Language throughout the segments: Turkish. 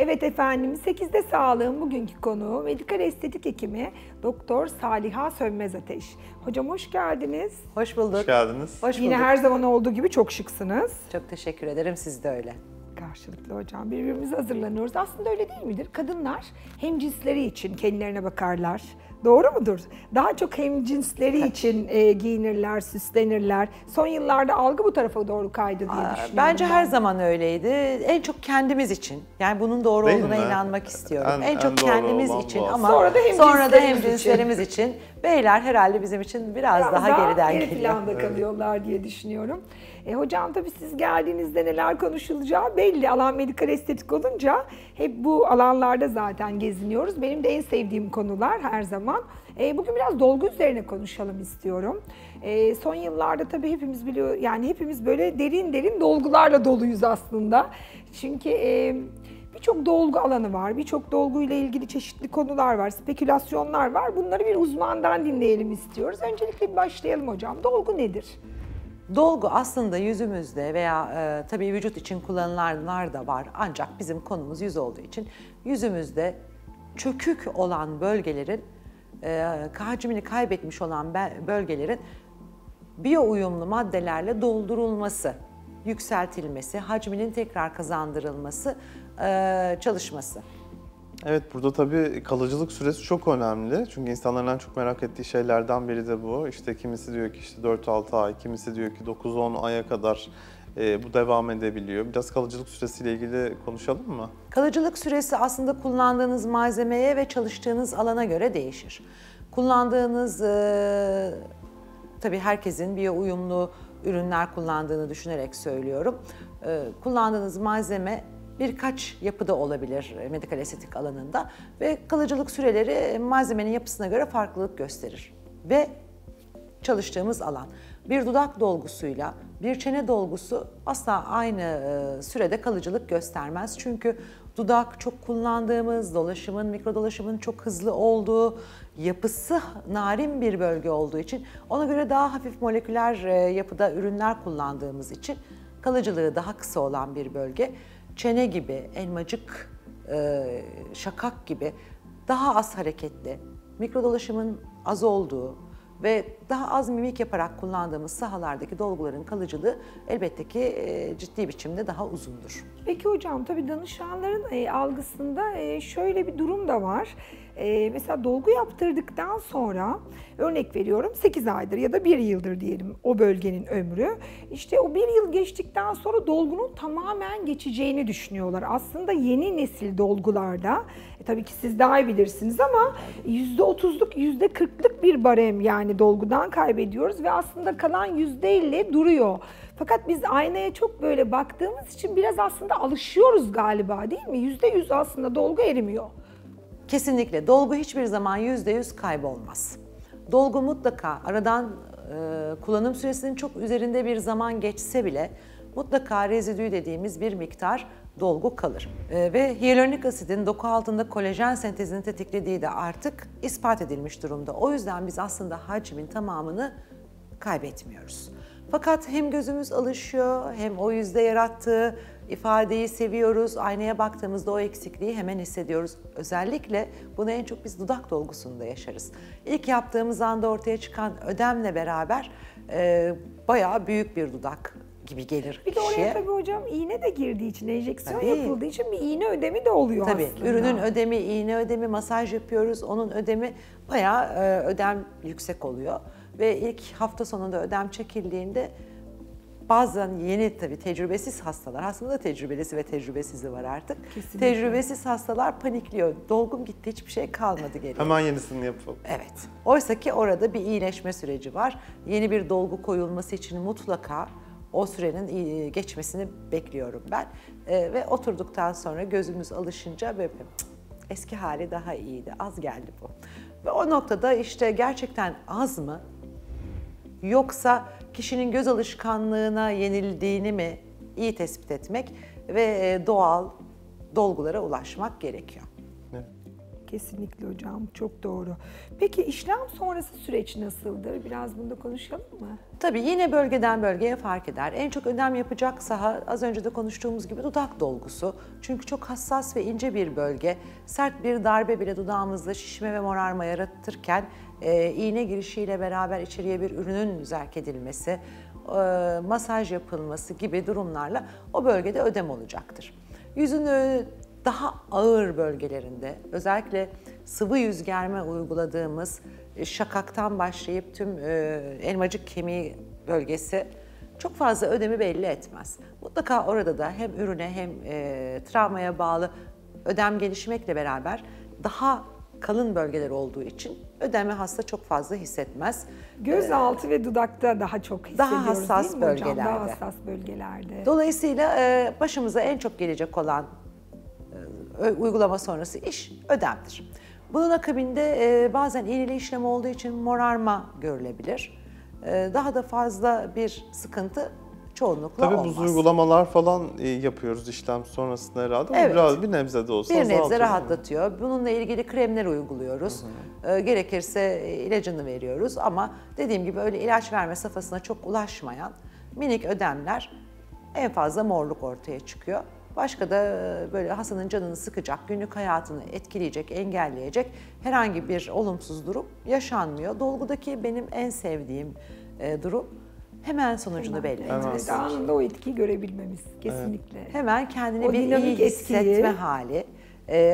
Evet efendim, 8'de sağlığın bugünkü konuğu medikal estetik hekimi Doktor Saliha Sönmez Ateş. Hocam hoş geldiniz. Hoş bulduk. Hoş geldiniz. Hoş Yine bulduk. her zaman olduğu gibi çok şıksınız. Çok teşekkür ederim. Siz de öyle. Karşılıklı hocam, birbirimize hazırlanıyoruz. Aslında öyle değil midir? Kadınlar hemcinsleri için kendilerine bakarlar. Doğru mudur? Daha çok hemcinsleri için giyinirler, süslenirler. Son yıllarda algı bu tarafa doğru kaydı diye düşünüyorum. Bence ben. her zaman öyleydi. En çok kendimiz için. Yani bunun doğru Değil olduğuna mi? inanmak istiyorum. En En çok doğru kendimiz olan için bu ama Sonra da hemcinslerimiz için. Beyler herhalde bizim için biraz daha geriden geri geliyor. planda kalıyorlar diye düşünüyorum. Hocam tabii siz geldiğinizde neler konuşulacağı belli. Alan medikal estetik olunca hep bu alanlarda zaten geziniyoruz. Benim de en sevdiğim konular her zaman. Bugün biraz dolgu üzerine konuşalım istiyorum. Son yıllarda tabii hepimiz biliyor, yani hepimiz böyle derin derin dolgularla doluyuz aslında. Çünkü birçok dolgu alanı var, birçok dolguyla ilgili çeşitli konular var, spekülasyonlar var. Bunları bir uzmandan dinleyelim istiyoruz. Öncelikle bir başlayalım hocam. Dolgu nedir? Dolgu aslında yüzümüzde veya tabii vücut için kullanılanlar da var. Ancak bizim konumuz yüz olduğu için yüzümüzde çökük olan bölgelerin, hacmini kaybetmiş olan bölgelerin biyo uyumlu maddelerle doldurulması, yükseltilmesi, hacminin tekrar kazandırılması çalışması. Evet, burada tabii kalıcılık süresi çok önemli. Çünkü insanların en çok merak ettiği şeylerden biri de bu. İşte kimisi diyor ki işte 4-6 ay, kimisi diyor ki 9-10 aya kadar bu devam edebiliyor. Biraz kalıcılık süresiyle ilgili konuşalım mı? Kalıcılık süresi aslında kullandığınız malzemeye ve çalıştığınız alana göre değişir. Kullandığınız, tabii herkesin biyo uyumlu ürünler kullandığını düşünerek söylüyorum. Kullandığınız malzeme birkaç yapıda olabilir medikal estetik alanında ve kalıcılık süreleri malzemenin yapısına göre farklılık gösterir. Ve çalıştığımız alan bir dudak dolgusuyla bir çene dolgusu asla aynı sürede kalıcılık göstermez. Çünkü dudak çok kullandığımız, mikrodolaşımın çok hızlı olduğu, yapısı narin bir bölge olduğu için ona göre daha hafif moleküler yapıda ürünler kullandığımız için kalıcılığı daha kısa olan bir bölge. Çene gibi, elmacık, şakak gibi daha az hareketli, mikrodolaşımın az olduğu ve daha az mimik yaparak kullandığımız sahalardaki dolguların kalıcılığı elbette ki ciddi biçimde daha uzundur. Peki hocam, tabii danışanların algısında şöyle bir durum da var. Mesela dolgu yaptırdıktan sonra, örnek veriyorum 8 aydır ya da 1 yıldır diyelim o bölgenin ömrü. İşte o 1 yıl geçtikten sonra dolgunun tamamen geçeceğini düşünüyorlar. Aslında yeni nesil dolgularda, tabii ki siz daha iyi bilirsiniz ama %30'luk, %40'lık bir barem yani dolgudan kaybediyoruz ve aslında kalan %50 duruyor. Fakat biz aynaya çok böyle baktığımız için biraz aslında alışıyoruz galiba, değil mi? %100 aslında dolgu erimiyor. Kesinlikle. Dolgu hiçbir zaman %100 kaybolmaz. Dolgu mutlaka aradan kullanım süresinin çok üzerinde bir zaman geçse bile mutlaka rezidü dediğimiz bir miktar dolgu kalır. Ve hyaluronik asidin doku altında kolajen sentezini tetiklediği de artık ispat edilmiş durumda. O yüzden biz aslında hacmin tamamını kaybetmiyoruz. Fakat hem gözümüz alışıyor, hem o yüzde yarattığı ifadeyi seviyoruz. Aynaya baktığımızda o eksikliği hemen hissediyoruz. Özellikle bunu en çok biz dudak dolgusunda yaşarız. İlk yaptığımız anda ortaya çıkan ödemle beraber bayağı büyük bir dudak gibi gelir Bir de kişiye. oraya tabii hocam iğne de girdiği için, enjeksiyon Tabii. yapıldığı için bir iğne ödemi de oluyor Tabii, aslında. ürünün ödemi, iğne ödemi, masaj yapıyoruz. Onun ödemi bayağı ödem yüksek oluyor. Ve ilk hafta sonunda ödem çekildiğinde bazen yeni tabii tecrübesiz hastalar, aslında da tecrübelisi ve tecrübesizi var artık. Kesinlikle. Tecrübesiz hastalar panikliyor. Dolgum gitti, hiçbir şey kalmadı geriye. Hemen yenisini yapalım. Evet. Oysa ki orada bir iyileşme süreci var. Yeni bir dolgu koyulması için mutlaka o sürenin geçmesini bekliyorum ben. Ve oturduktan sonra gözümüz alışınca böyle eski hali daha iyiydi, az geldi bu. Ve o noktada işte gerçekten az mı? Yoksa kişinin göz alışkanlığına yenildiğini mi iyi tespit etmek ve doğal dolgulara ulaşmak gerekiyor. Kesinlikle hocam, çok doğru. Peki işlem sonrası süreç nasıldır? Biraz bunu da konuşalım mı? Tabii yine bölgeden bölgeye fark eder. En çok ödem yapacak saha az önce de konuştuğumuz gibi dudak dolgusu. Çünkü çok hassas ve ince bir bölge. Sert bir darbe bile dudağımızda şişme ve morarma yaratırken iğne girişiyle beraber içeriye bir ürünün zerk edilmesi, masaj yapılması gibi durumlarla o bölgede ödem olacaktır. Yüzün daha ağır bölgelerinde özellikle sıvı yüz germe uyguladığımız şakaktan başlayıp tüm elmacık kemiği bölgesi çok fazla ödemi belli etmez. Mutlaka orada da hem ürüne hem travmaya bağlı ödem gelişmekle beraber daha kalın bölgeler olduğu için ödemi hasta çok fazla hissetmez. Göz altı ve dudakta daha çok hissediyoruz Daha hassas değil mi hocam? bölgelerde. Daha hassas bölgelerde. Dolayısıyla başımıza en çok gelecek olan uygulama sonrası iş ödemdir. Bunun akabinde bazen iğneli işlem olduğu için morarma görülebilir. Daha da fazla bir sıkıntı çoğunlukla Tabii olmaz. bu uygulamalar falan yapıyoruz işlem sonrasında herhalde. Evet. Biraz bir nebze de olsa Bir nebze azaltıyor. rahatlatıyor. Bununla ilgili kremler uyguluyoruz. Gerekirse ilacını veriyoruz ama dediğim gibi öyle ilaç verme safhasına çok ulaşmayan minik ödemler en fazla morluk ortaya çıkıyor. Başka da böyle hastanın canını sıkacak, günlük hayatını etkileyecek, engelleyecek herhangi bir olumsuz durum yaşanmıyor. Dolgudaki benim en sevdiğim durum hemen sonucunu belli etmesi. Anında o etkiyi görebilmemiz kesinlikle. Hemen kendini O bir iyi dinamik hissetme etkiyi- hali.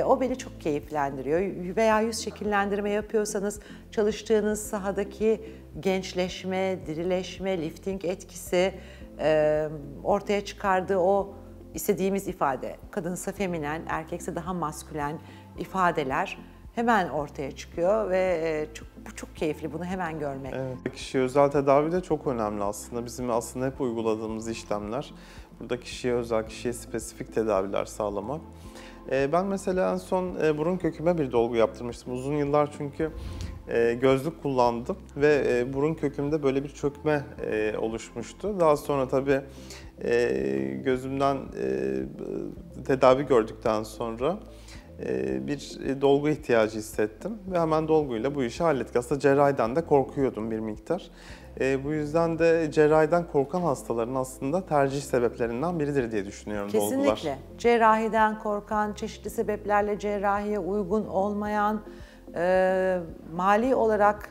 O beni çok keyiflendiriyor. Veya yüz şekillendirme yapıyorsanız çalıştığınız sahadaki gençleşme, dirileşme, lifting etkisi, ortaya çıkardığı o istediğimiz ifade, kadınsa feminen, erkekse daha maskülen ifadeler hemen ortaya çıkıyor ve bu çok keyifli bunu hemen görmek. Evet. Kişiye özel tedavi de çok önemli aslında. Bizim aslında hep uyguladığımız işlemler. Burada kişiye özel, kişiye spesifik tedaviler sağlamak. Ben mesela en son burun köküme bir dolgu yaptırmıştım. Uzun yıllar çünkü gözlük kullandım ve burun kökümde böyle bir çökme oluşmuştu. Daha sonra tabii gözümden tedavi gördükten sonra bir dolgu ihtiyacı hissettim ve hemen dolguyla bu işi hallettik. Aslında cerrahiden de korkuyordum bir miktar. Bu yüzden de cerrahiden korkan hastaların aslında tercih sebeplerinden biridir diye düşünüyorum dolgular. Kesinlikle. Cerrahiden korkan, çeşitli sebeplerle cerrahiye uygun olmayan, mali olarak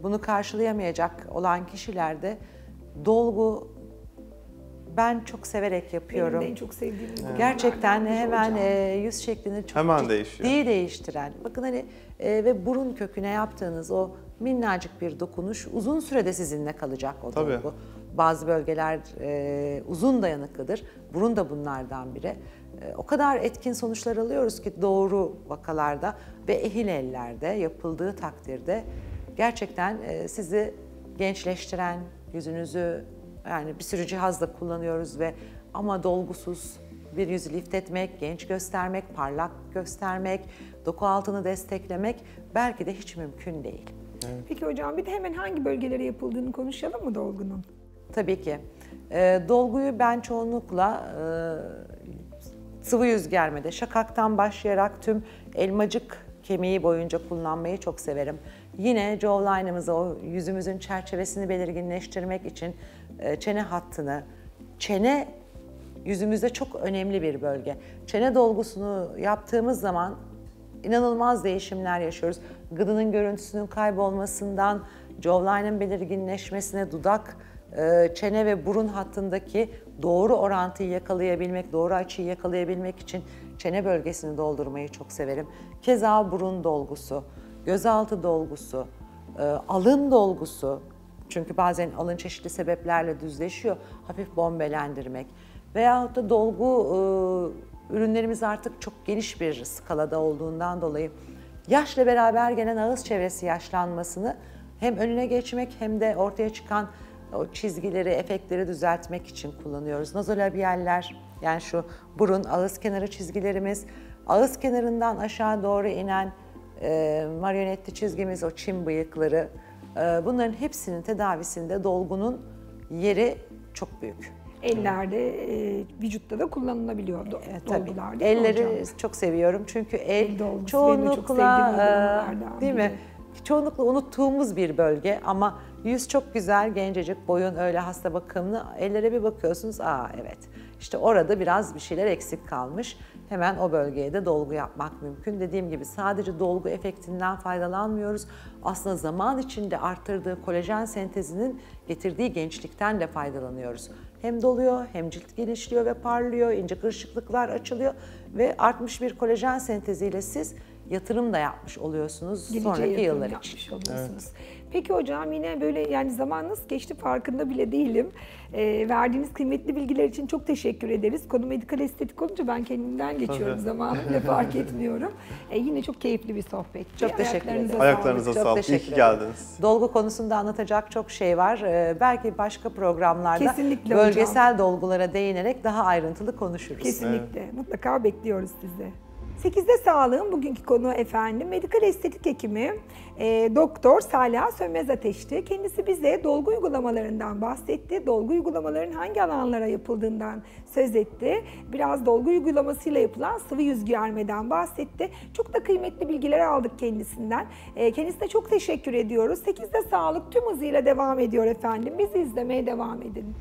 bunu karşılayamayacak olan kişilerde dolgu ben çok severek yapıyorum. Benim de en çok sevdiğim uygulamalardan Gerçekten biri hemen hocam. yüz şeklini çok Hemen ciddi değişiyor. değiştiren. Bakın hani ve burun köküne yaptığınız o minnacık bir dokunuş uzun sürede sizinle kalacak o Tabii. dolgu. Bazı bölgeler uzun dayanıklıdır. Burun da bunlardan biri. O kadar etkin sonuçlar alıyoruz ki doğru vakalarda ve ehil ellerde yapıldığı takdirde gerçekten sizi gençleştiren, yüzünüzü yani bir sürü cihazla kullanıyoruz ve ama dolgusuz bir yüzü lift etmek, genç göstermek, parlak göstermek, doku altını desteklemek belki de hiç mümkün değil. Peki hocam bir de hemen hangi bölgelere yapıldığını konuşalım mı dolgunun? Tabii ki. Dolguyu ben çoğunlukla sıvı yüz germede, şakaktan başlayarak tüm elmacık kemiği boyunca kullanmayı çok severim. Yine jawline'ımızı, o yüzümüzün çerçevesini belirginleştirmek için çene hattını, çene yüzümüzde çok önemli bir bölge. Çene dolgusunu yaptığımız zaman inanılmaz değişimler yaşıyoruz. Gıdının görüntüsünün kaybolmasından, jawline'ın belirginleşmesine, dudak, çene ve burun hattındaki doğru orantıyı yakalayabilmek, doğru açıyı yakalayabilmek için çene bölgesini doldurmayı çok severim. Keza burun dolgusu, gözaltı dolgusu, alın dolgusu, çünkü bazen alın çeşitli sebeplerle düzleşiyor, hafif bombelendirmek veyahut da dolgu ürünlerimiz artık çok geniş bir skalada olduğundan dolayı yaşla beraber gelen ağız çevresi yaşlanmasını hem önüne geçmek hem de ortaya çıkan o çizgileri, efektleri düzeltmek için kullanıyoruz. Nazolabiyaller, yani şu burun, ağız kenarı çizgilerimiz, ağız kenarından aşağı doğru inen marionetli çizgimiz, o çim bıyıkları, bunların hepsinin tedavisinde dolgunun yeri çok büyük. ellerde, vücutta da kullanılabiliyor Tabii. dolgular değil mi Elleri hocam? çok seviyorum çünkü El dolgusu benim de çok çoğunlukla sevdiğim uygulamalardan değil mi? biri. Çoğunlukla unuttuğumuz bir bölge ama yüz çok güzel, gencecik, boyun öyle hasta bakımlı. Ellere bir bakıyorsunuz, evet. İşte orada biraz bir şeyler eksik kalmış. Hemen o bölgeye de dolgu yapmak mümkün. Dediğim gibi sadece dolgu efektinden faydalanmıyoruz. Aslında zaman içinde arttırdığı kolajen sentezinin getirdiği gençlikten de faydalanıyoruz. Hem doluyor, hem cilt genişliyor ve parlıyor, ince kırışıklıklar açılıyor ve artmış bir kolajen senteziyle siz yatırım da yapmış oluyorsunuz Geleceğe sonraki yatırım yıllar yapmış için. oluyorsunuz. Peki hocam, yine böyle yani zaman nasıl geçti farkında bile değilim. Verdiğiniz kıymetli bilgiler için çok teşekkür ederiz. Konu medikal estetik olunca ben kendimden geçiyorum, Tabii. zamanı bile fark etmiyorum. Yine çok keyifli bir sohbetti. Çok teşekkür ederim. Ayaklarınıza Çok sağlık. İyi teşekkür ki ederim. geldiniz. Dolgu konusunda anlatacak çok şey var. Belki başka programlarda Kesinlikle bölgesel dolgulara değinerek daha ayrıntılı konuşuruz. Kesinlikle. Mutlaka bekliyoruz sizi. 8'de Sağlığın bugünkü konu efendim medikal estetik hekimi Doktor Salih Sönmez Ateş'ti. Kendisi bize dolgu uygulamalarından bahsetti. Dolgu uygulamaların hangi alanlara yapıldığından söz etti. Biraz dolgu uygulamasıyla yapılan sıvı yüz germeden bahsetti. Çok da kıymetli bilgiler aldık kendisinden. Kendisine çok teşekkür ediyoruz. 8'de Sağlık tüm hızıyla devam ediyor efendim. Bizi izlemeye devam edin.